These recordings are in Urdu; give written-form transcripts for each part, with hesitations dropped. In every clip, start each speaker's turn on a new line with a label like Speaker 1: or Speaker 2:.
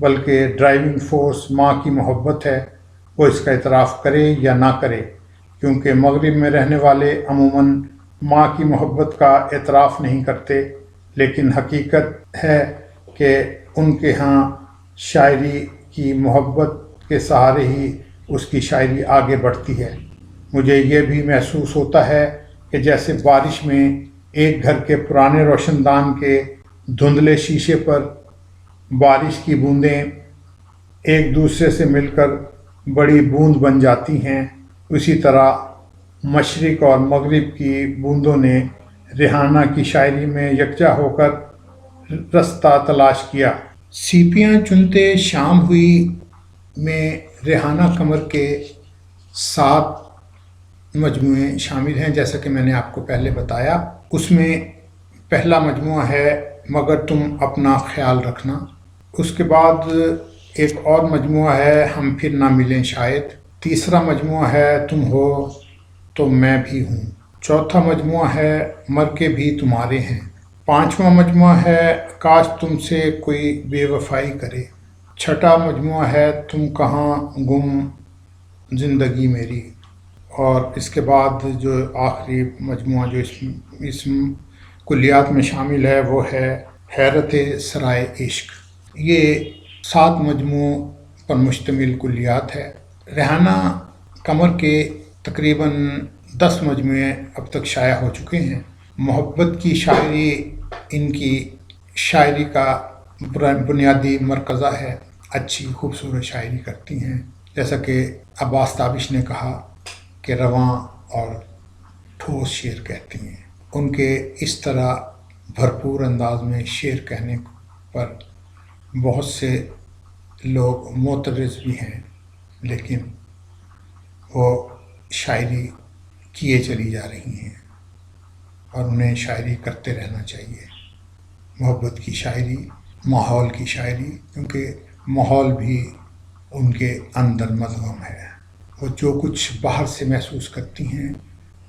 Speaker 1: بلکہ ڈرائیونگ فورس ماں کی محبت ہے، وہ اس کا اعتراف کرے یا نہ کرے، کیونکہ مغرب میں رہنے والے عموماً ماں کی محبت کا اعتراف نہیں کرتے، لیکن حقیقت ہے کہ ان کے ہاں شاعری کی محبت کے سہارے ہی اس کی شاعری آگے بڑھتی ہے۔ مجھے یہ بھی محسوس ہوتا ہے کہ جیسے بارش میں ایک گھر کے پرانے روشن دان کے دھندلے شیشے پر بارش کی بوندیں ایک دوسرے سے مل کر بڑی بوند بن جاتی ہیں، اسی طرح مشرق اور مغرب کی بوندوں نے ریحانہ کی شاعری میں یکجا ہو کر رستہ تلاش کیا۔ سیپیاں چنتے شام ہوئی میں ریحانہ قمر کے 7 مجموعے شامل ہیں، جیسا کہ میں نے آپ کو پہلے بتایا۔ اس میں پہلا مجموعہ ہے مگر تم اپنا خیال رکھنا، اس کے بعد ایک اور مجموعہ ہے ہم پھر نہ ملیں شاید، تیسرا مجموعہ ہے تم ہو تو میں بھی ہوں، چوتھا مجموعہ ہے مر کے بھی تمہارے ہیں، پانچواں مجموعہ ہے کاش تم سے کوئی بے وفائی کرے، چھٹا مجموعہ ہے تم کہاں گم زندگی میری، اور اس کے بعد جو آخری مجموعہ جو اس کلیات میں شامل ہے وہ ہے حیرت سرائے عشق۔ یہ 7 مجموعوں پر مشتمل کلیات ہے۔ ریحانہ قمر کے تقریباً 10 مجموعے اب تک شائع ہو چکے ہیں۔ محبت کی شاعری ان کی شاعری کا بنیادی مرکزہ ہے، اچھی خوبصورت شاعری کرتی ہیں، جیسا کہ عباس تابش نے کہا کہ رواں اور ٹھوس شعر کہتی ہیں۔ ان کے اس طرح بھرپور انداز میں شعر کہنے پر بہت سے لوگ معترض بھی ہیں، لیکن وہ شاعری کیے چلی جا رہی ہیں اور انہیں شاعری کرتے رہنا چاہیے۔ محبت کی شاعری، ماحول کی شاعری، کیونکہ ماحول بھی ان کے اندر مدغم ہے، وہ جو کچھ باہر سے محسوس کرتی ہیں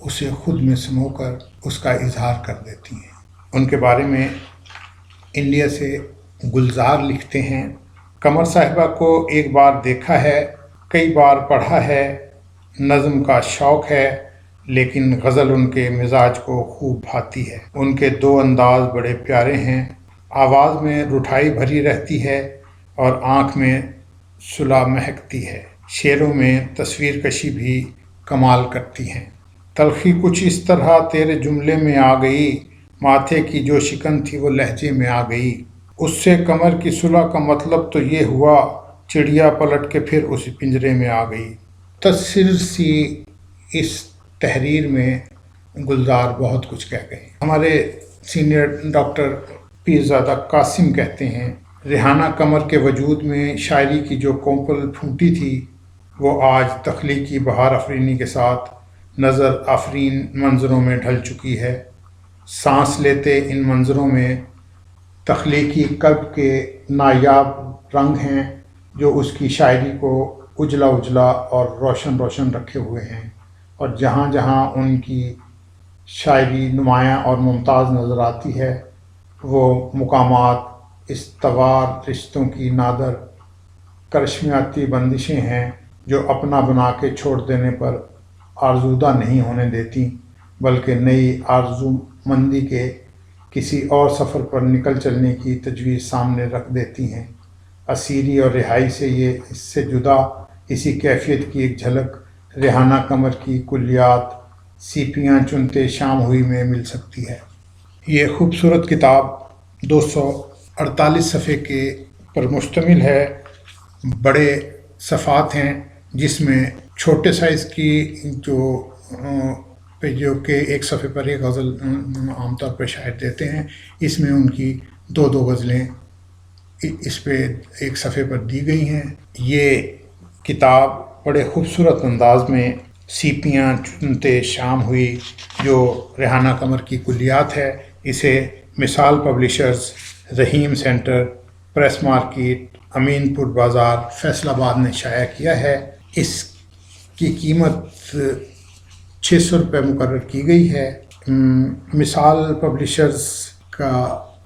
Speaker 1: اسے خود میں سمو کر اس کا اظہار کر دیتی ہیں۔ ان کے بارے میں انڈیا سے گلزار لکھتے ہیں، قمر صاحبہ کو ایک بار دیکھا ہے، کئی بار پڑھا ہے، نظم کا شوق ہے، لیکن غزل ان کے مزاج کو خوب بھاتی ہے۔ ان کے 2 انداز بڑے پیارے ہیں، آواز میں رٹھائی بھری رہتی ہے اور آنکھ میں صلح مہکتی ہے، شعروں میں تصویر کشی بھی کمال کرتی ہیں۔ تلخی کچھ اس طرح تیرے جملے میں آ گئی، ماتھے کی جو شکن تھی وہ لہجے میں آ گئی، اس سے قمر کی صلح کا مطلب تو یہ ہوا، چڑیا پلٹ کے پھر اس پنجرے میں آ گئی۔ تصر سی اس تحریر میں گلزار بہت کچھ کہہ گئے۔ ہمارے سینئر ڈاکٹر پیرزادہ قاسم کہتے ہیں، ریحانہ قمر کے وجود میں شاعری کی جو کونپل پھوٹی تھی وہ آج تخلیقی بہار افرینی کے ساتھ نظر آفرین منظروں میں ڈھل چکی ہے۔ سانس لیتے ان منظروں میں تخلیقی قلب کے نایاب رنگ ہیں جو اس کی شاعری کو اجلا اجلا اور روشن روشن رکھے ہوئے ہیں، اور جہاں جہاں ان کی شاعری نمایاں اور ممتاز نظر آتی ہے وہ مقامات استوار رشتوں کی نادر کرشمیاتی بندشیں ہیں جو اپنا بنا کے چھوڑ دینے پر آرزودہ نہیں ہونے دیتی، بلکہ نئی آرزو مندی کے کسی اور سفر پر نکل چلنے کی تجویز سامنے رکھ دیتی ہیں۔ اسیری اور رہائی سے یہ اس سے جدا اسی کیفیت کی ایک جھلک ریحانہ قمر کی کلیات سیپیاں چنتے شام ہوئی میں مل سکتی ہے۔ یہ خوبصورت کتاب 248 صفحے کے پر مشتمل ہے، بڑے صفحات ہیں جس میں چھوٹے سائز کی جو کہ ایک صفحے پر ایک غزل عام طور پہ شاعر دیتے ہیں، اس میں ان کی 2 غزلیں اس پہ ایک صفحے پر دی گئی ہیں۔ یہ کتاب بڑے خوبصورت انداز میں سیپیاں چنتے شام ہوئی جو ریحانہ قمر کی کلیات ہے، اسے مثال پبلشرز، رحیم سینٹر، پریس مارکیٹ، امین پور بازار، فیصل آباد نے شائع کیا ہے۔ اس کی قیمت 600 روپے مقرر کی گئی ہے۔ مثال پبلشرز کا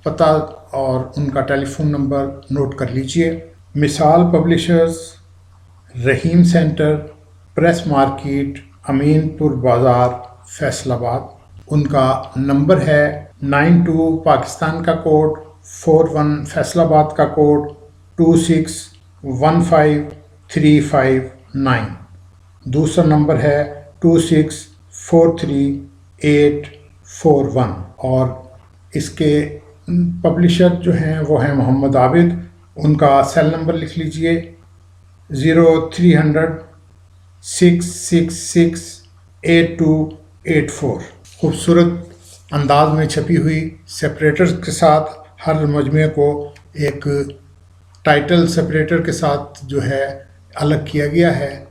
Speaker 1: پتہ اور ان کا ٹیلی فون نمبر نوٹ کر لیجئے۔ مثال پبلشرز، رحیم سینٹر، پریس مارکیٹ، امین پور بازار، فیصل آباد۔ ان کا نمبر ہے 92 پاکستان کا کوڈ، 41 فیصل آباد کا کوڈ، 2615359۔ دوسرا نمبر ہے 26438841۔ اور اس کے پبلشر جو ہیں وہ ہیں محمد عابد۔ ان کا سیل نمبر لکھ لیجئے 0300-666-8284۔ خوبصورت انداز میں چھپی ہوئی سپریٹر کے ساتھ ہر مجموعے کو ایک ٹائٹل سپریٹر کے ساتھ جو ہے الگ کیا گیا ہے۔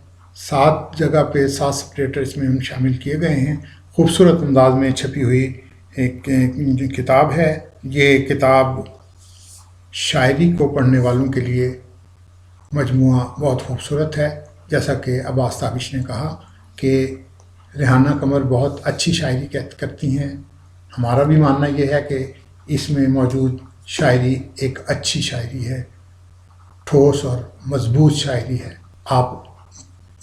Speaker 1: 7 جگہ پہ 7 سپریٹر اس میں شامل کیے گئے ہیں۔ خوبصورت انداز میں چھپی ہوئی ایک کتاب ہے۔ یہ کتاب شاعری کو پڑھنے والوں کے لیے مجموعہ بہت خوبصورت ہے۔ جیسا کہ عباس تابش نے کہا کہ ریحانہ قمر بہت اچھی شاعری کرتی ہیں۔ ہمارا بھی ماننا یہ ہے کہ اس میں موجود شاعری ایک اچھی شاعری ہے، ٹھوس اور مضبوط شاعری ہے۔ آپ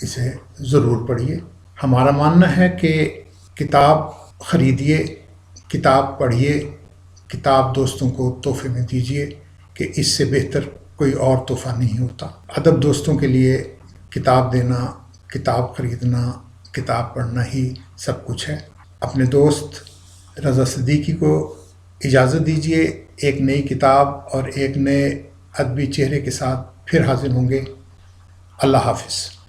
Speaker 1: اسے ضرور پڑھیے۔ ہمارا ماننا ہے کہ کتاب خریدیے، کتاب پڑھیے، کتاب دوستوں کو تحفے میں دیجیے کہ اس سے بہتر کوئی اور تحفہ نہیں ہوتا۔ ادب دوستوں کے لیے کتاب دینا، کتاب خریدنا، کتاب پڑھنا ہی سب کچھ ہے۔ اپنے دوست رضا صدیقی کو اجازت دیجیے۔ ایک نئی کتاب اور ایک نئے ادبی چہرے کے ساتھ پھر حاضر ہوں گے۔ اللہ حافظ۔